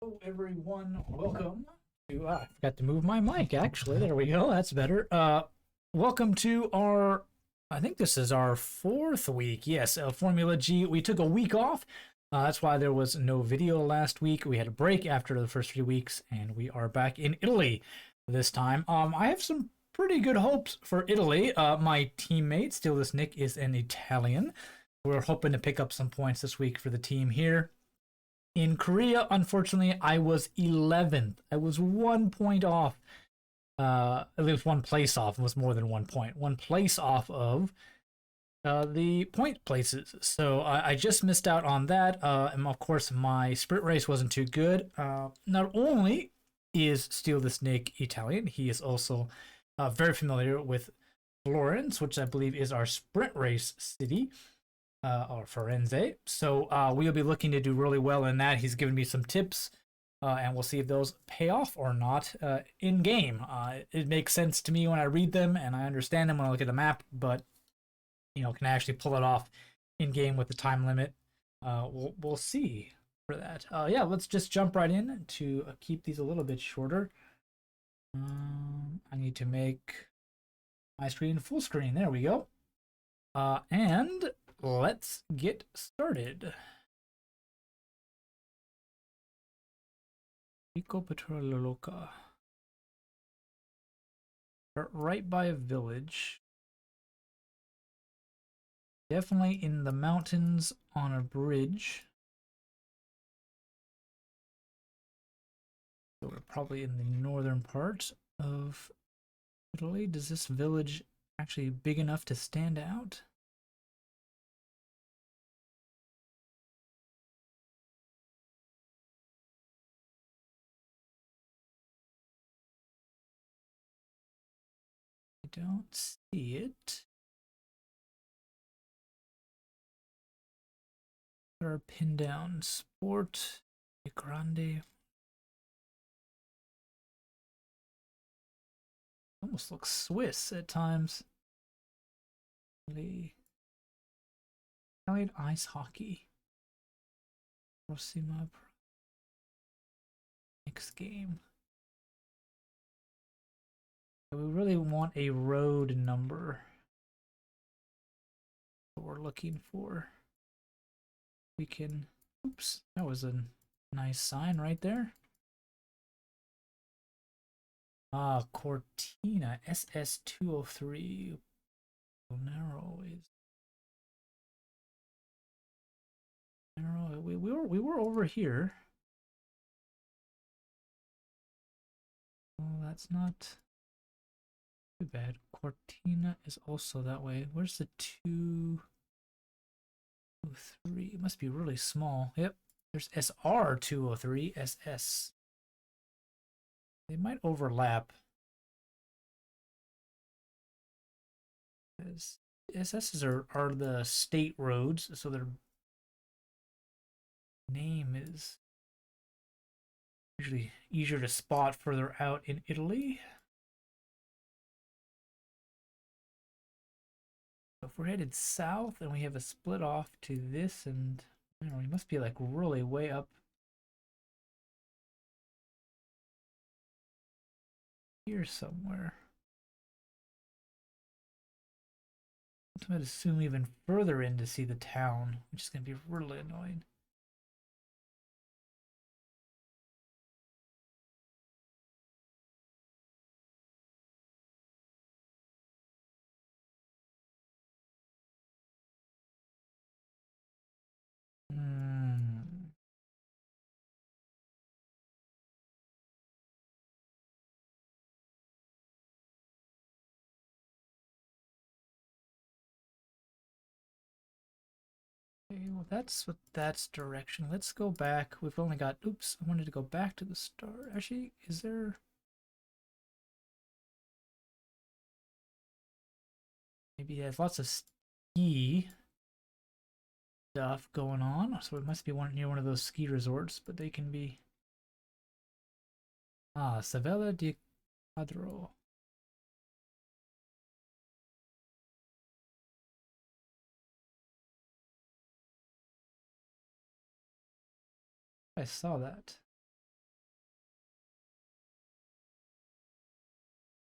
Hello, everyone. Welcome to. I forgot to move my mic. Actually, there we go. That's better. Welcome to our. I think this is our fourth week. Yes, Formula G. We took a week off. That's why there was no video last week. We had a break after the first 3 weeks, and we are back in Italy this time. I have some pretty good hopes for Italy. My teammate, still this Nick, is an Italian. We're hoping to pick up some points this week for the team here. In Korea, unfortunately, I was 11th. I was 1 point off. At least one place off. It was more than 1 point. One place off of the point places. So I just missed out on that. And of course, my sprint race wasn't too good. Not only is Steal the Snake Italian, he is also very familiar with Florence, which I believe is our sprint race city. Or Firenze. So we'll be looking to do really well in that. He's given me some tips, and we'll see if those pay off or not in game. It makes sense to me when I read them, and I understand them when I look at the map. But can I actually pull it off in game with the time limit? We'll see for that. Yeah, let's just jump right in to keep these a little bit shorter. I need to make my screen full screen. There we go. And let's get started. Pico Petroloca. Right by a village. Definitely in the mountains on a bridge. So we're probably in the northern part of Italy. Does this village actually big enough to stand out? I don't see it. There are pinned down. Sport, Grande. Almost looks Swiss at times. Italian ice hockey. Prossima. Next game. We really want a road number. What we're looking for. We can. Oops, that was a nice sign right there. Cortina SS203. Narrow is narrow. We were over here. Oh, that's not too bad. Cortina is also that way. Where's the 203? It must be really small. Yep. There's SR203, SS. They might overlap. SS's are the state roads, so their name is usually easier to spot further out in Italy. So if we're headed south and we have a split off to this, and I don't know, we must be like really way up here somewhere. I'm going to zoom even further in to see the town, which is going to be really annoying. Okay, well that's direction. Let's go back. We've only got, oops, I wanted to go back to the start. Actually, is there? Maybe it has lots of ski stuff going on. So it must be near one of those ski resorts, but they can be. Savella di Quadro. I saw that.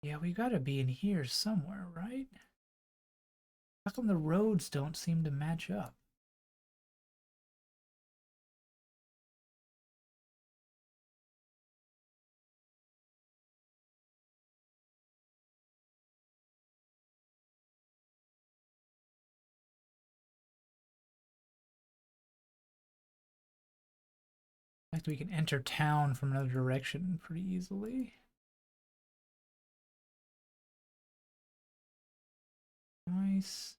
Yeah, we gotta be in here somewhere, right? How come the roads don't seem to match up? Like we can enter town from another direction pretty easily. Nice.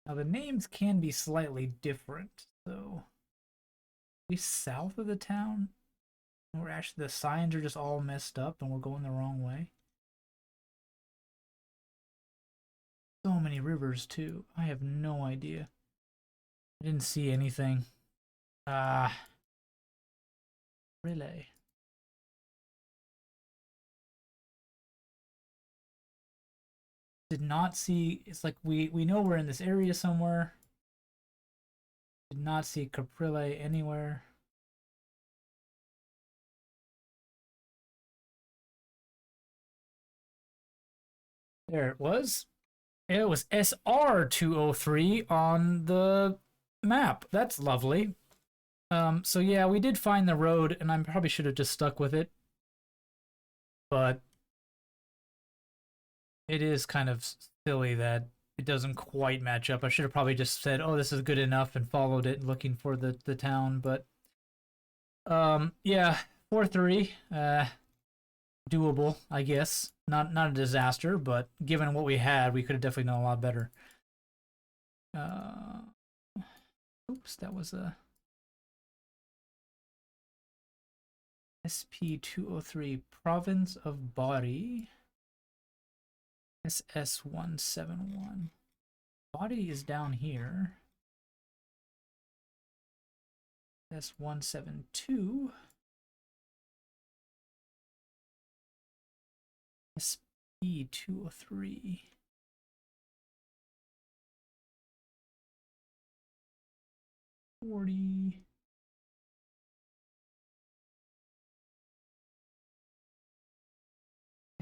Now the names can be slightly different, so we south of the town. We're actually the signs are just all messed up and we're going the wrong way. So many rivers too. I have no idea. I didn't see anything. Ah, really? Did not see. It's like we know we're in this area somewhere. Did not see Caprile anywhere. There it was. It was SR203 on the map. That's lovely. So yeah, we did find the road, and I probably should have just stuck with it. But it is kind of silly that it doesn't quite match up. I should have probably just said, "Oh, this is good enough," and followed it, looking for the town. But yeah, 4-3, doable, I guess. Not a disaster, but given what we had, we could have definitely done a lot better. Uh, oops, that was a SP203, Province of Bari. SS171. Body is down here. S172. SP203. 40.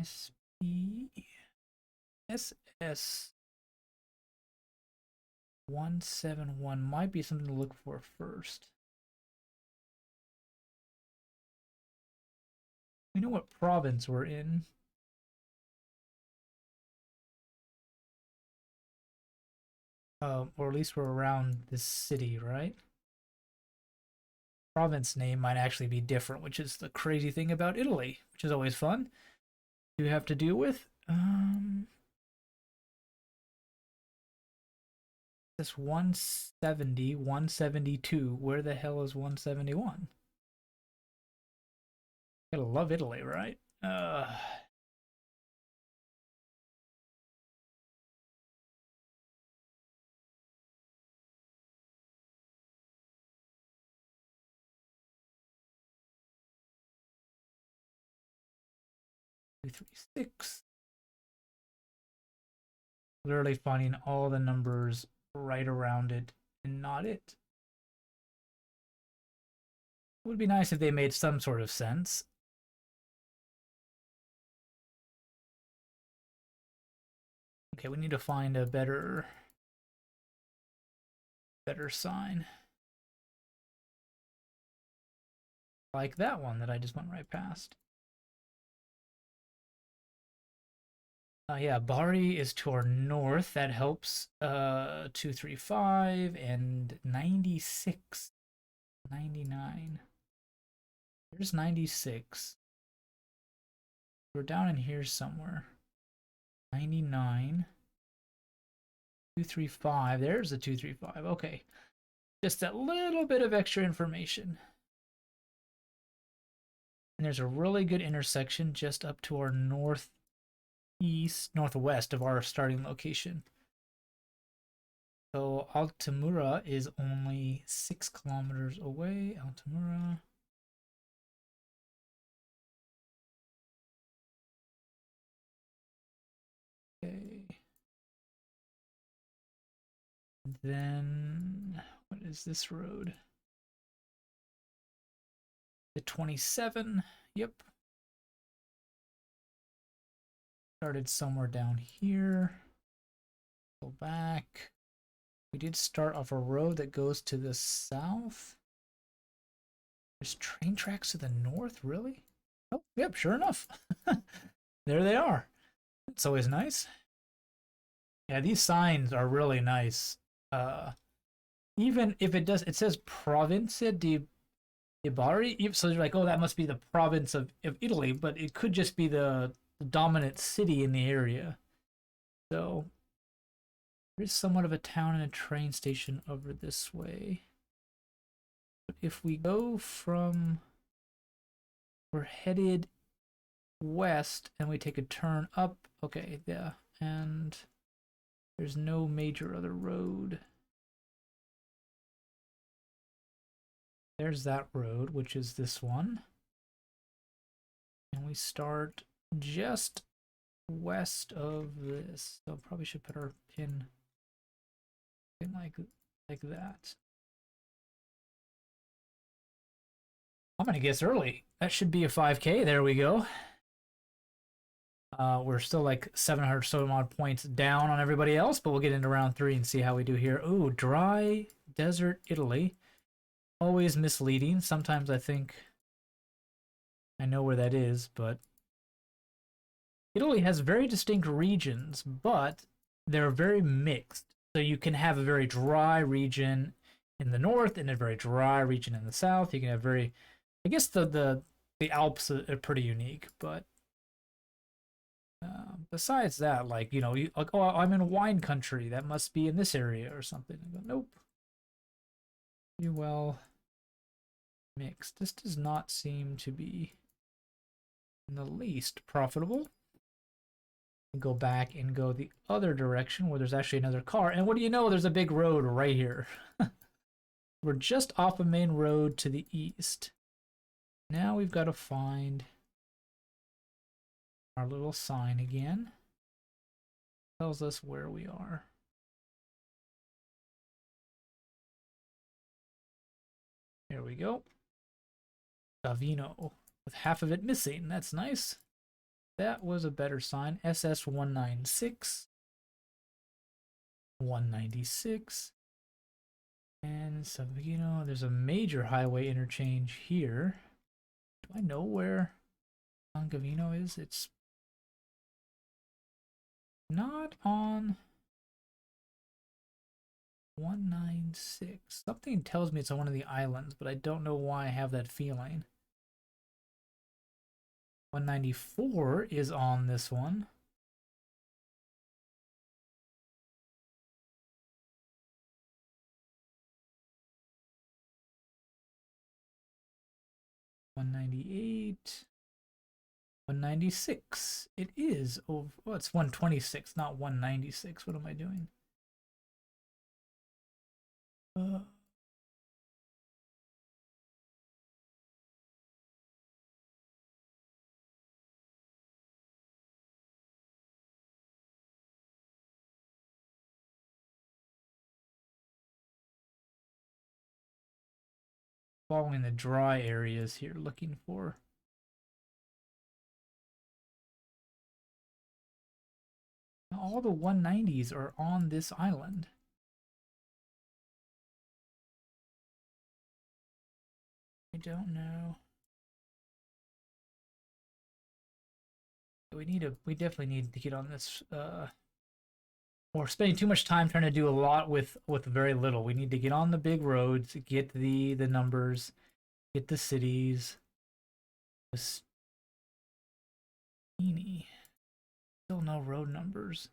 SP. SS171 might be something to look for first. We know what province we're in. Or at least we're around this city, right? Province name might actually be different, which is the crazy thing about Italy, which is always fun to have to deal with. This 170, 172. Where the hell is 171? Gotta love Italy, right? 236. Literally finding all the numbers right around it and not it. It would be nice if they made some sort of sense. Okay, we need to find a better sign. Like that one that I just went right past. Yeah, Bari is to our north. That helps. 235 and 96. 99. There's 96. We're down in here somewhere. 99. 235. There's the 235. Okay. Just a little bit of extra information. And there's a really good intersection just up to our northwest of our starting location. So Altamura is only 6 kilometers away. Altamura. Okay. Then what is this road? The 27. Yep. Started somewhere down here. Go back. We did start off a road that goes to the south. There's train tracks to the north, really? Oh, yep, sure enough. There they are. It's always nice. Yeah, these signs are really nice. Even if it says Provincia di Ibari, so you're like, oh, that must be the province of Italy, but it could just be the dominant city in the area. So there's somewhat of a town and a train station over this way. But if we go from, we're headed west and we take a turn up, okay, yeah, and there's no major other road. There's that road, which is this one. And we start just west of this. So probably should put our pin like that. I'm gonna guess early. That should be a 5K. There we go. We're still like 700 some odd points down on everybody else, but we'll get into round 3 and see how we do here. Ooh, dry desert Italy. Always misleading. Sometimes I think I know where that is, but Italy has very distinct regions, but they're very mixed. So you can have a very dry region in the north and a very dry region in the south. You can have very, I guess the Alps are pretty unique, but besides that, like, you know, like, oh, I'm in wine country, that must be in this area or something. I go, nope. Pretty well mixed. This does not seem to be in the least profitable. Go back and go the other direction where there's actually another car. And what do you know? There's a big road right here. We're just off a main road to the east. Now we've got to find our little sign again. Tells us where we are. Here we go. Davino, with half of it missing. That's nice. That was a better sign. SS 196. 196. And Savino, there's a major highway interchange here. Do I know where San Gavino is? It's not on 196. Something tells me it's on one of the islands, but I don't know why I have that feeling. 194 is on this one. $198. 196. It is over. Oh, it's 126, not 196. What am I doing? Following the dry areas here, looking for. All the 190s are on this island. I don't know. We definitely need to get on this. We're spending too much time trying to do a lot with very little. We need to get on the big roads, get the numbers, get the cities. Still no road numbers.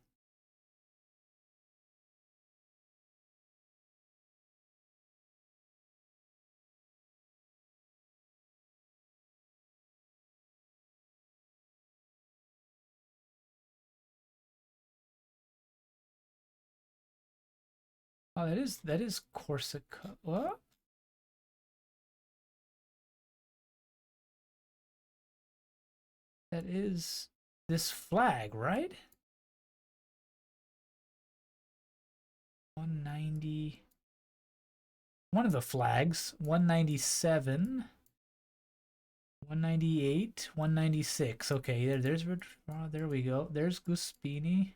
Oh, that is Corsica. What? That is this flag, right? 190. One of the flags. 197. 198. 196. Okay, there we go. There's Guspini.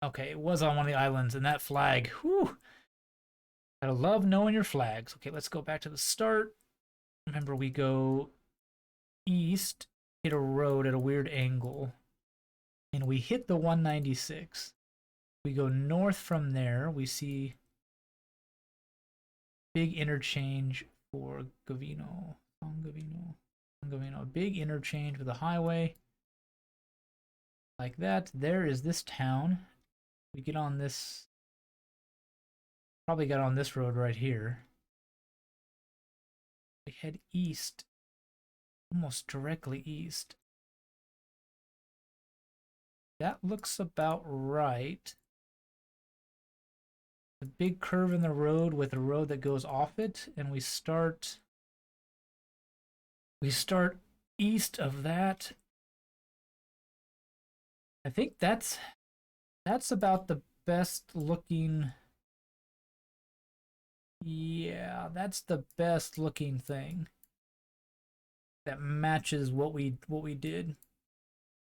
Okay, it was on one of the islands, and that flag. Whew. Gotta love knowing your flags. Okay, let's go back to the start. Remember, we go east, hit a road at a weird angle, and we hit the 196. We go north from there. We see big interchange for Gavino. Gavino. Big interchange with a highway. Like that. There is this town. We get on this. Probably got on this road right here. We head east. Almost directly east. That looks about right. The big curve in the road with a road that goes off it, and we start east of that. I think that's about the best looking. Yeah, that's the best looking thing that matches what we did.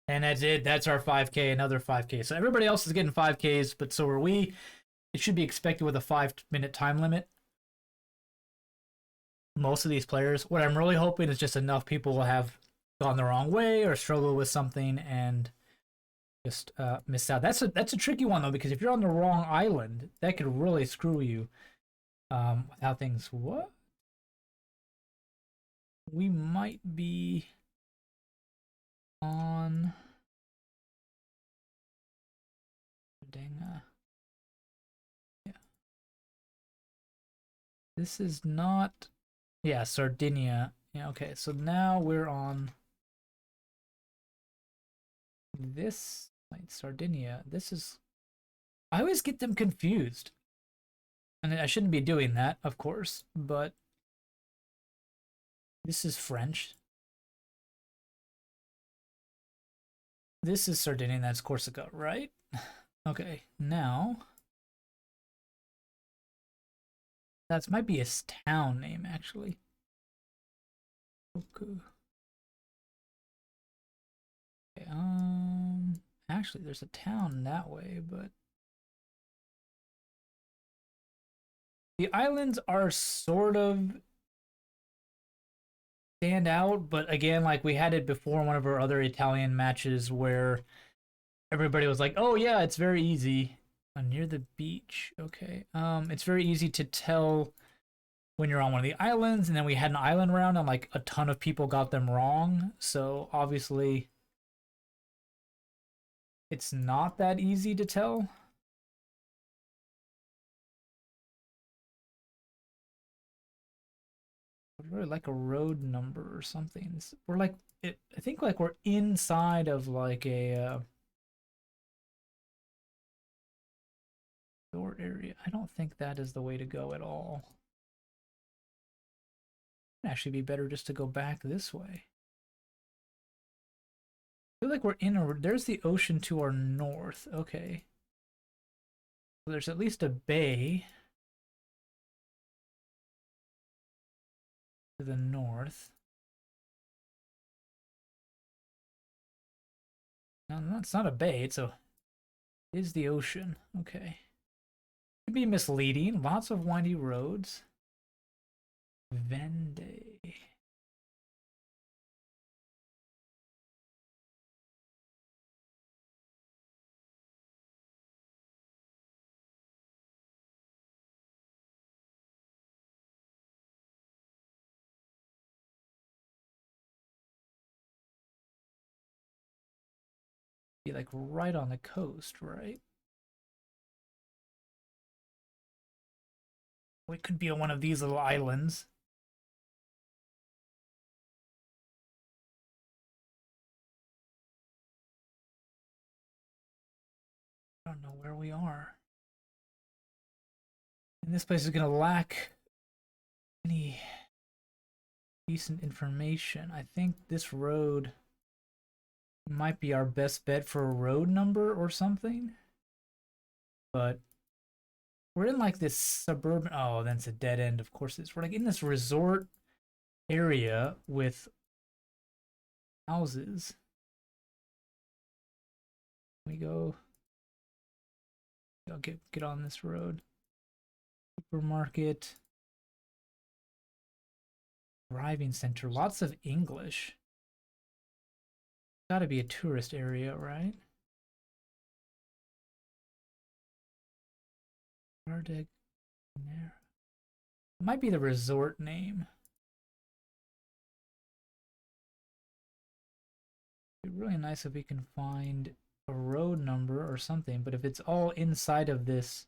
And that's it. That's our 5K, another 5K. So everybody else is getting 5Ks, but so are we. It should be expected with a 5-minute time limit. Most of these players. What I'm really hoping is just enough people will have gone the wrong way or struggle with something and just miss out. That's a tricky one though, because if you're on the wrong island, that could really screw you. With how things. What? We might be on. Dang. Yeah. This is not. Yeah, Sardinia. Yeah, okay. So now we're on this. Like Sardinia. This is. I always get them confused. And I shouldn't be doing that, of course, but this is French. This is Sardinia, that's Corsica, right? Okay, now that might be a town name actually. Okay, actually there's a town that way, but the islands are sort of stand out, but again, like we had it before in one of our other Italian matches where everybody was like, "Oh yeah, it's very easy." Near the beach, okay. It's very easy to tell when you're on one of the islands, and then we had an island round, and like a ton of people got them wrong. So obviously, it's not that easy to tell. We're like a road number or something. We're like I think like we're inside of like a resort area. I don't think that is the way to go at all. It'd actually be better just to go back this way. I feel like we're in a. There's the ocean to our north. Okay. So there's at least a bay to the north. No, it's not a bay. It is the ocean. Okay. Could be misleading. Lots of windy roads. Vende. Be like right on the coast, right? Or it could be on one of these little islands. I don't know where we are. And this place is gonna lack any decent information. I think this road Might be our best bet for a road number or something. But we're in like this suburban. Oh, then it's a dead end. Of course, we're like in this resort area with houses. We go. I'll get on this road. Supermarket. Driving center. Lots of English. Gotta be a tourist area, right? It might be the resort name. It'd be really nice if we can find a road number or something, but if it's all inside of this,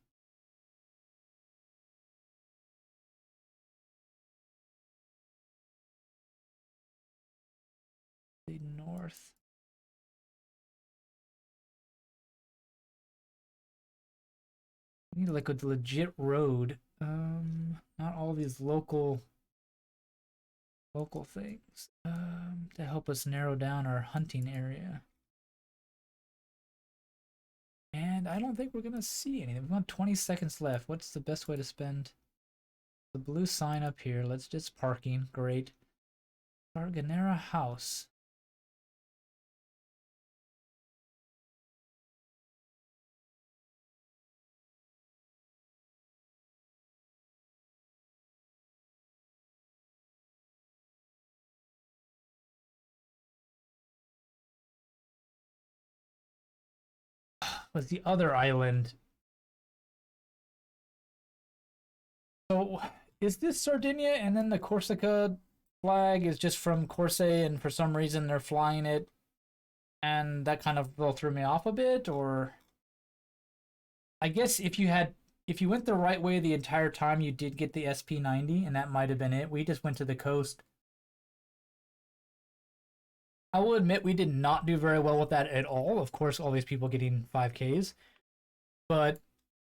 the north. We need like a legit road. Not all these local things. To help us narrow down our hunting area. And I don't think we're gonna see anything. We've got 20 seconds left. What's the best way to spend the blue sign up here? Let's just parking. Great. Garganera House. Was the other island? So is this Sardinia and then the Corsica flag is just from Corsair and for some reason they're flying it and that kind of threw me off a bit? Or I guess if you went the right way the entire time you did get the SP90 and that might have been it. We just went to the coast. I will admit we did not do very well with that at all. Of course, all these people getting 5Ks, but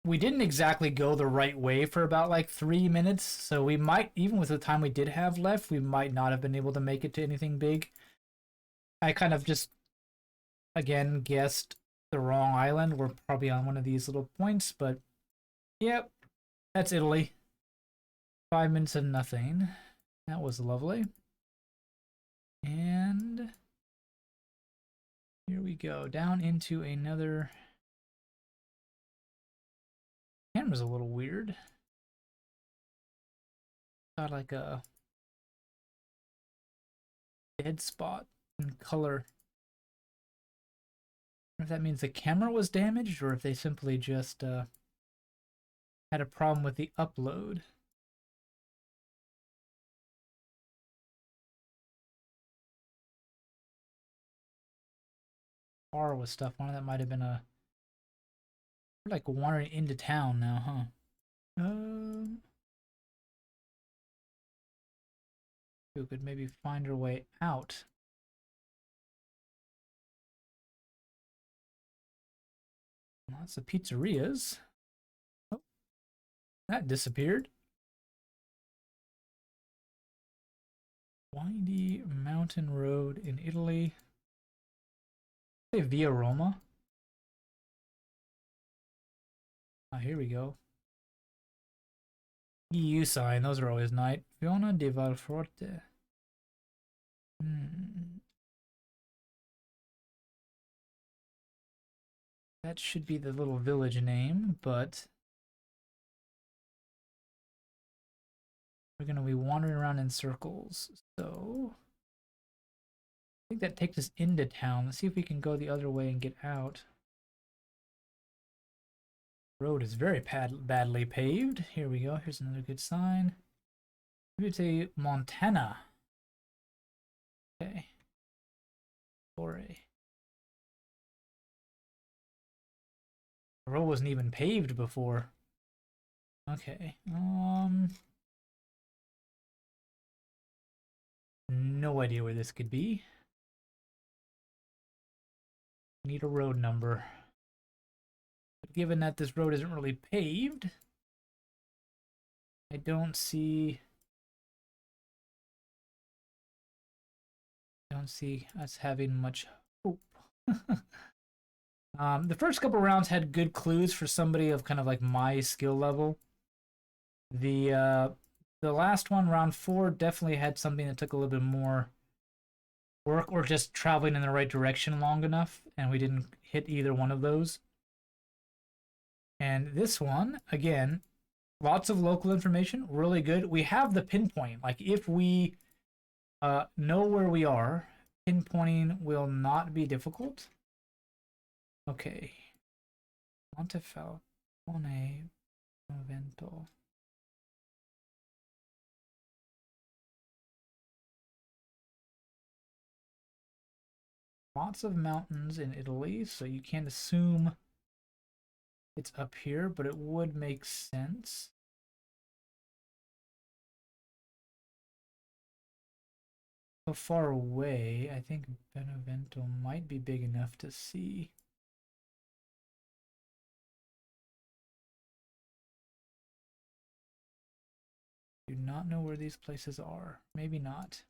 we didn't exactly go the right way for about like 3 minutes. So we might, even with the time we did have left, we might not have been able to make it to anything big. I kind of just, again, guessed the wrong island. We're probably on one of these little points, but yep, that's Italy. 5 minutes of nothing. That was lovely. And here we go, down into another. Camera's a little weird. Got like a dead spot in color. I don't know if that means the camera was damaged or if they simply just had a problem with the upload. Car with stuff on it. That might have been a. We're like wandering into town now, huh? We could maybe find our way out. Lots of pizzerias. Oh, that disappeared. Windy mountain road in Italy. Say Via Roma. Ah, here we go. EU sign, those are always nice. Fiona di Valforte. That should be the little village name, but we're gonna be wandering around in circles. So I think that takes us into town. Let's see if we can go the other way and get out. Road is very badly paved. Here we go. Here's another good sign. Maybe it's a Montana. Okay. The road wasn't even paved before. Okay. No idea where this could be. Need a road number. But given that this road isn't really paved, I don't see us having much hope. The first couple rounds had good clues for somebody of kind of like my skill level. The last one, round 4, definitely had something that took a little bit more work or just traveling in the right direction long enough, and we didn't hit either one of those. And this one, again, lots of local information, really good. We have the pinpoint. Like if we know where we are, pinpointing will not be difficult. Okay. Montefalcone Convento. Lots of mountains in Italy, so you can't assume it's up here, but it would make sense. So far away, I think Benevento might be big enough to see. Do not know where these places are. Maybe not.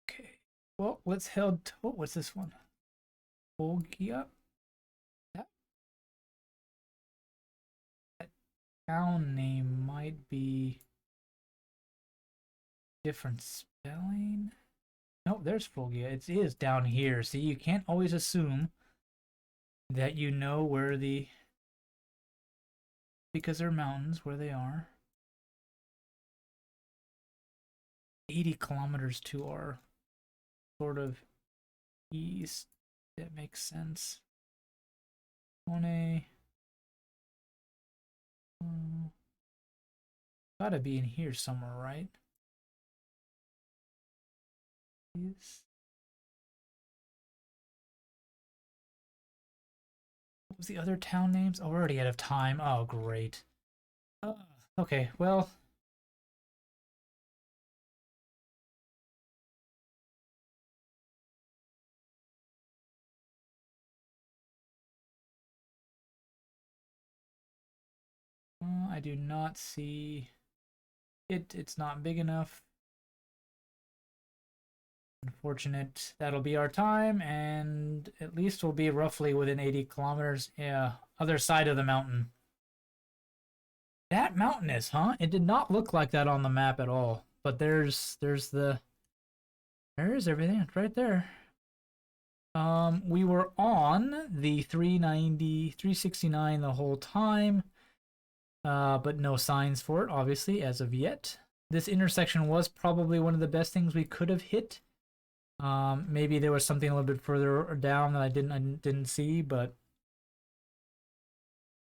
Okay. Well, let's head to, what's this one? Foggia? That, that town name might be different spelling. No, there's Foggia. It is down here. See, you can't always assume that you know where the, because they're mountains where they are. 80 kilometers to our sort of east. That makes sense. One gotta be in here somewhere, right? Yes. What was the other town names? Oh, we're already out of time. Oh, great. Okay, well, I do not see it. It's not big enough. Unfortunate. That'll be our time, and at least we'll be roughly within 80 kilometers. Yeah, other side of the mountain. That mountainous, huh? It did not look like that on the map at all. But there's everything. It's right there. We were on the 390, 369 the whole time. But no signs for it, obviously, as of yet. This intersection was probably one of the best things we could have hit. Maybe there was something a little bit further down that I didn't see, but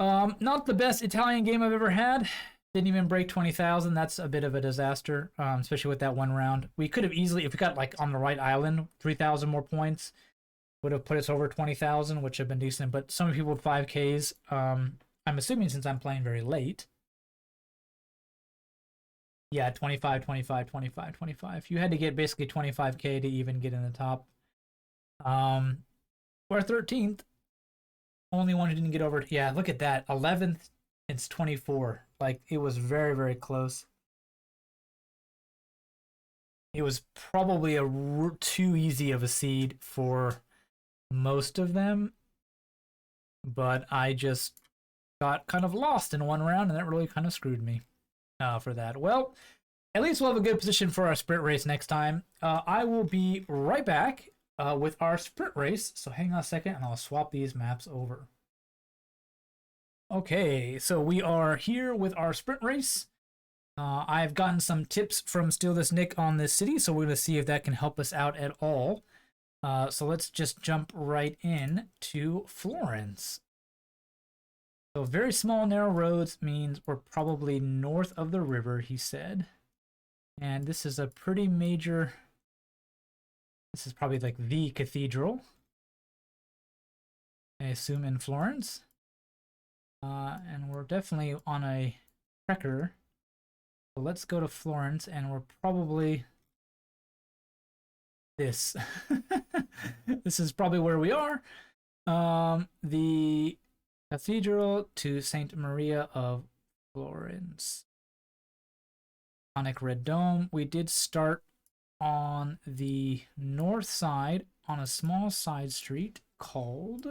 not the best Italian game I've ever had. Didn't even break 20,000. That's a bit of a disaster, especially with that one round. We could have easily, if we got like on the right island, 3,000 more points would have put us over 20,000, which have been decent. But some people with 5Ks. I'm assuming since I'm playing very late. Yeah, 25, 25, 25, 25. You had to get basically 25K to even get in the top. We're 13th. Only one who didn't get over. Yeah, look at that. 11th, it's 24. Like, it was very, very close. It was probably too easy of a seed for most of them. But I just got kind of lost in one round, and that really kind of screwed me for that. Well, at least we'll have a good position for our sprint race next time. I will be right back with our sprint race. So hang on a second, and I'll swap these maps over. Okay, so we are here with our sprint race. I've gotten some tips from Steal This Nick on this city, so we're going to see if that can help us out at all. So let's just jump right in to Florence. So very small, narrow roads means we're probably north of the river, he said. And this is a pretty major... This is probably like the cathedral, I assume, in Florence. And we're definitely on a trekker. So let's go to Florence, and we're probably... This. This is probably where we are. The Cathedral to Saint Maria of Florence. Iconic red dome. We did start on the north side on a small side street called...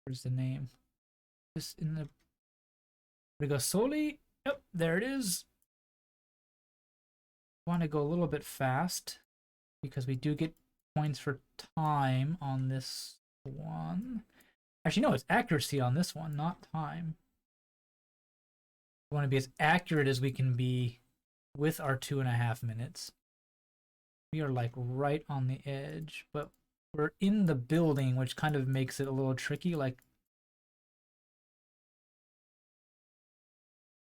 Where's the name? Just in the Rigasoli. Yep, there it is. Want to go a little bit fast because we do get points for time on this one. Actually, no, it's accuracy on this one, not time. We want to be as accurate as we can be with our 2.5 minutes. We are like right on the edge, but we're in the building, which kind of makes it a little tricky. Like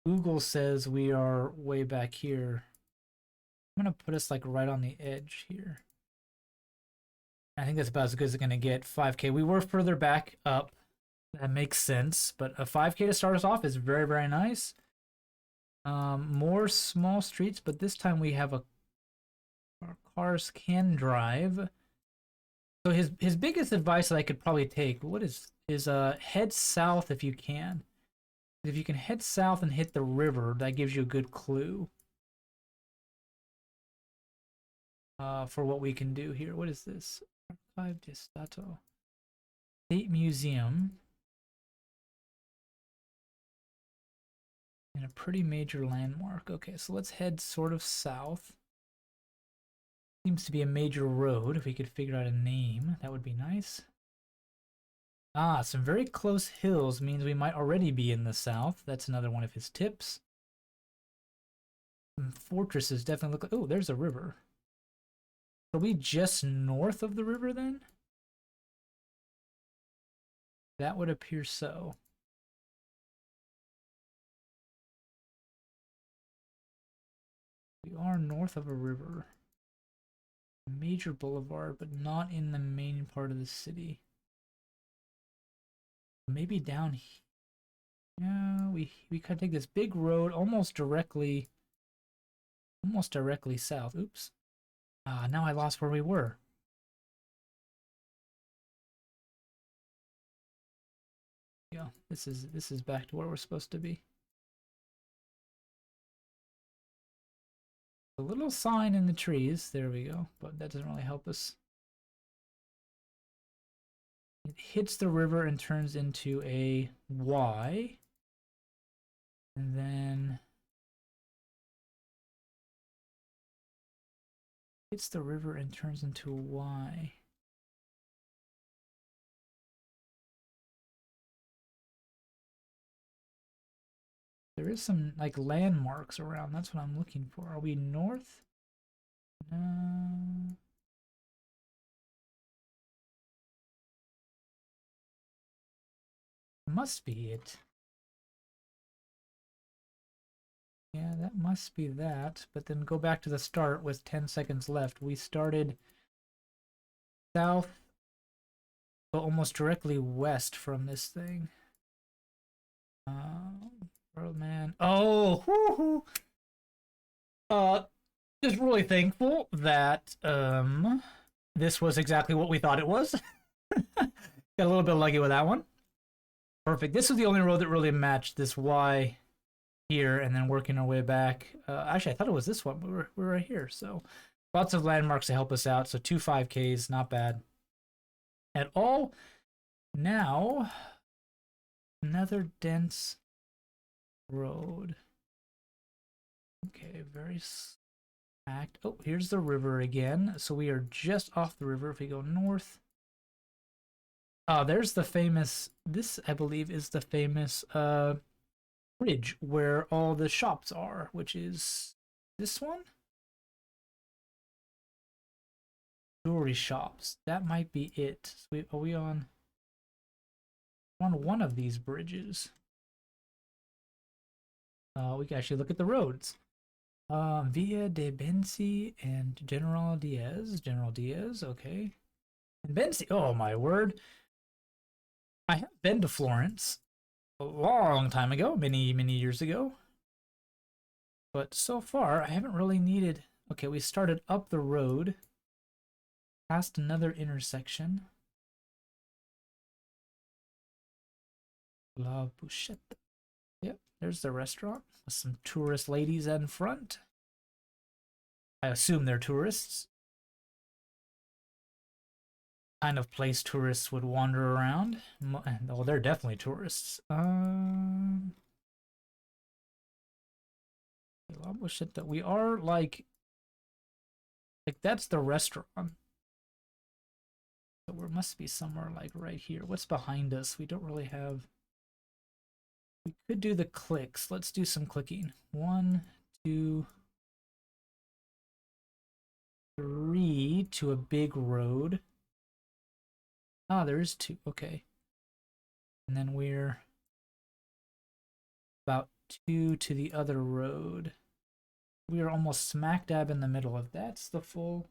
Google says we are way back here. I'm gonna put us like right on the edge here. I think that's about as good as it's gonna get. 5K. We were further back up. That makes sense, but a 5K to start us off is very, very nice. More small streets, but this time we have our cars can drive. So his biggest advice that I could probably take, what is head south if you can. If you can head south and hit the river, that gives you a good clue for what we can do here. What is this? Archive di Stato. State Museum. And a pretty major landmark. Okay, so let's head sort of south. Seems to be a major road. If we could figure out a name, that would be nice. Ah, some very close hills means we might already be in the south. That's another one of his tips. Some fortresses definitely look like... Oh, there's a river. Are we just north of the river then? That would appear so. We are north of a river. Major boulevard, but not in the main part of the city. Maybe down here. Yeah, we kind of take this big road almost directly south. Oops. Now I lost where we were. Yeah, this is back to where we're supposed to be. A little sign in the trees. There we go. But that doesn't really help us. It hits the river and turns into a Y. And then hits the river and turns into a Y. There is some like landmarks around. That's what I'm looking for. Are we north? No. Must be it. Yeah, that must be that. But then go back to the start with 10 seconds left. We started south, but almost directly west from this thing. Oh man. Oh, whoo-hoo. Just really thankful that this was exactly what we thought it was. Got a little bit lucky with that one. Perfect. This was the only road that really matched this Y here, and then working our way back. Actually, I thought it was this one, but we're right here. So lots of landmarks to help us out. So 2 5Ks, not bad at all. Now, another dense road. Okay, very packed. Oh, here's the river again. So we are just off the river. If we go north, there's the famous. This, I believe, is the famous bridge where all the shops are, which is this one. Jewelry shops. That might be it. So are we on one of these bridges? We can actually look at the roads. Via de Benci and General Diaz. General Diaz, okay. And Benci, oh my word. I have been to Florence a long time ago, many, many years ago. But so far, I haven't really needed... Okay, we started up the road, past another intersection. La Bouchette. Yep, there's the restaurant with some tourist ladies in front. I assume they're tourists. Kind of place tourists would wander around. Oh, they're definitely tourists. La Bouchette. We are like that's the restaurant. So we must be somewhere like right here. What's behind us? We don't really have. We could do the clicks. Let's do some clicking. 1, 2, 3 to a big road. Ah, there is 2. Okay. And then we're about 2 to the other road. We are almost smack dab in the middle of that's the full.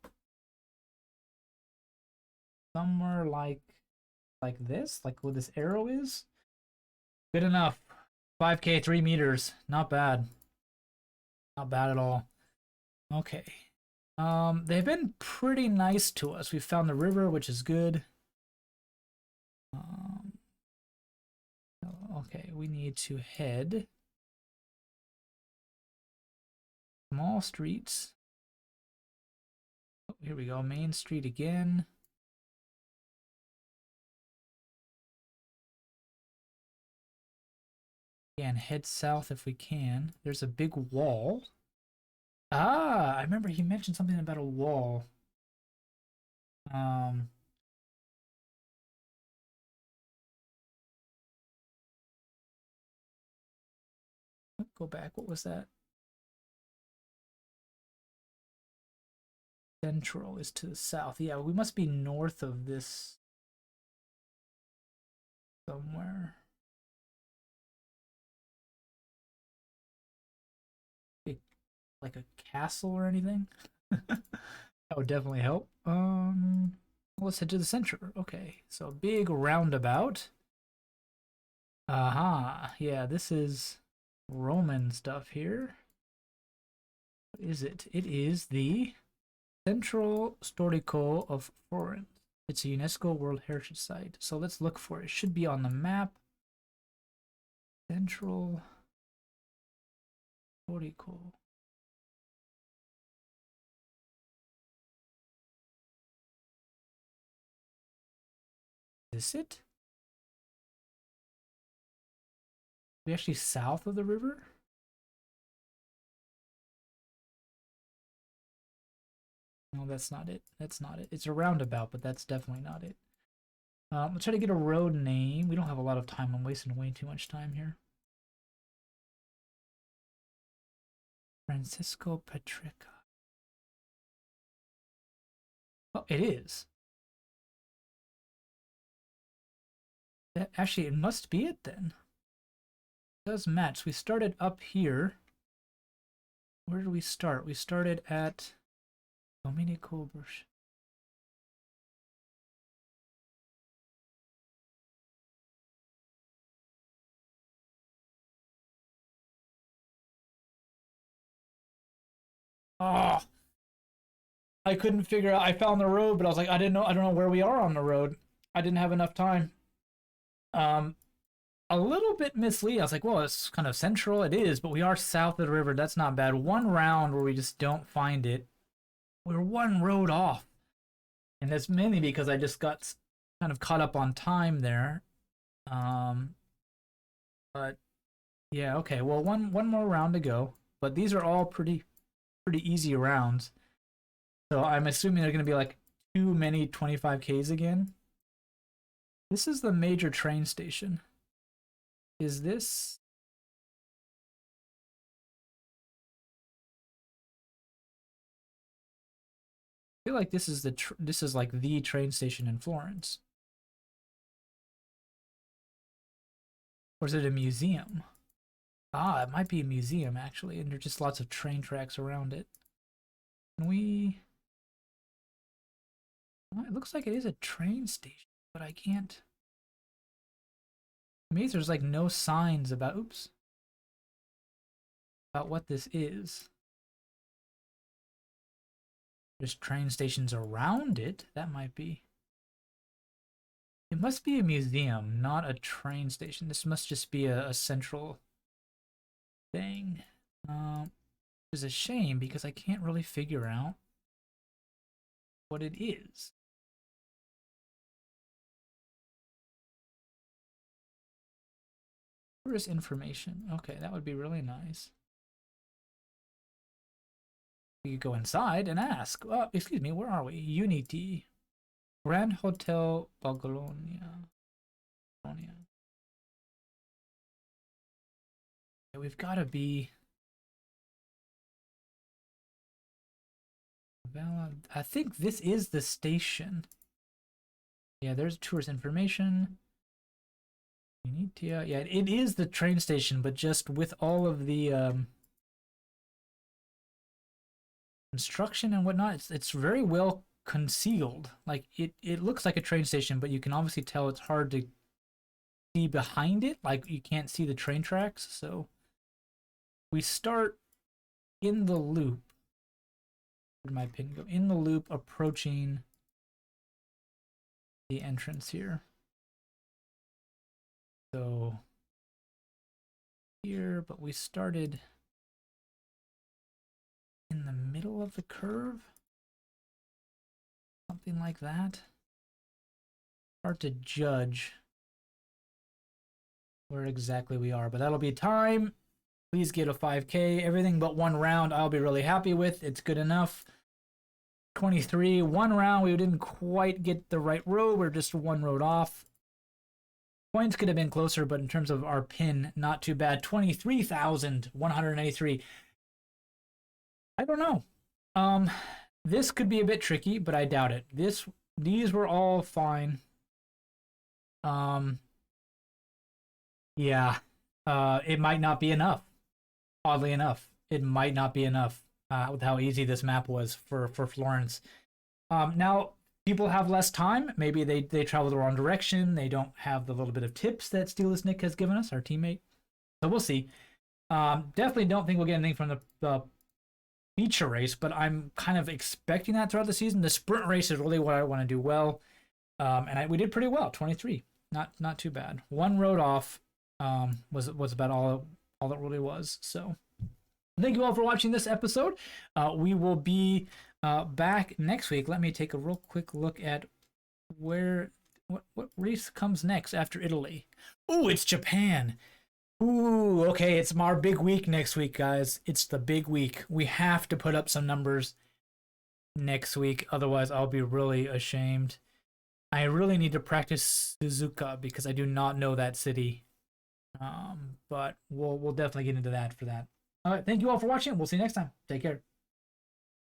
Somewhere like this, like where this arrow is. Good enough. 5K, 3 meters. Not bad. Not bad at all. Okay. They've been pretty nice to us. We found the river, which is good. Okay, we need to head. Small streets. Oh, here we go. Main Street again. And head south if we can. There's a big wall. Ah, I remember he mentioned something about a wall. Go back. What was that? Central is to the south. Yeah, we must be north of this somewhere. Like a castle or anything? That would definitely help. Let's head to the center. Okay, so big roundabout. Aha, yeah, this is Roman stuff here. What is it? It is the Central Storico of Florence. It's a UNESCO World Heritage Site. So let's look for it. It should be on the map. Central Storico. Is this it? We actually south of the river? No, that's not it. That's not it. It's a roundabout, but that's definitely not it. Let's try to get a road name. We don't have a lot of time. I'm wasting way too much time here. Francisco Patrica. Oh, it is. Actually, it must be it then. It does match. We started up here. Where did we start? We started at Domenico Bush. Oh, I couldn't figure out. I found the road, but I was like, I didn't know. I don't know where we are on the road. I didn't have enough time. Um, a little bit misleading. I was like, well, it's kind of central. It is, but we are south of the river. That's not bad. One round where we just don't find it. We're one road off. And that's mainly because I just got kind of caught up on time there. But yeah, okay. Well, one more round to go. But these are all pretty easy rounds. So I'm assuming they're going to be like too many 25Ks again. This is the major train station. Is this? I feel like this is this is like the train station in Florence. Or is it a museum? Ah, it might be a museum actually, and there's just lots of train tracks around it. Can we? Well, it looks like it is a train station, but I can't. Maybe there's like no signs about. Oops. About what this is. There's train stations around it. That might be. It It must be a museum, not a train station. This must just be a central thing. Which is a shame because I can't really figure out what it is. Tourist information. Okay, that would be really nice. We could go inside and ask. Excuse me, where are we? Unity. Grand Hotel Baglonia. Yeah, we've got to be... I think this is the station. Yeah, there's tourist information. Yeah, it is the train station, but just with all of the construction and whatnot, it's very well concealed. Like it looks like a train station, but you can obviously tell it's hard to see behind it. Like you can't see the train tracks. So we start in the loop. Where did my pin go? In the loop, approaching the entrance here. So here, but we started in the middle of the curve. Something like that. Hard to judge where exactly we are, but that'll be time. Please get a 5K. Everything but one round I'll be really happy with. It's good enough. 23, one round. We didn't quite get the right road. We're just one road off. Points could have been closer, but in terms of our pin, not too bad. 23,193. I don't know. This could be a bit tricky, but I doubt it. These were all fine. Yeah. It might not be enough. Oddly enough, it might not be enough with how easy this map was for Florence. Now, people have less time. Maybe they travel the wrong direction. They don't have the little bit of tips that Steeless Nick has given us, our teammate. So we'll see. Definitely don't think we'll get anything from the feature race, but I'm kind of expecting that throughout the season. The sprint race is really what I want to do well. And we did pretty well, 23. Not too bad. One road off was about all it really was. So thank you all for watching this episode. We will be back next week. Let me take a real quick look at what race comes next after Italy. Oh, it's Japan. Ooh, okay, it's our big week next week, guys. It's the big week. We have to put up some numbers next week, otherwise I'll be really ashamed. I really need to practice Suzuka because I do not know that city. But we'll definitely get into that for that. All right, thank you all for watching. We'll see you next time. Take care.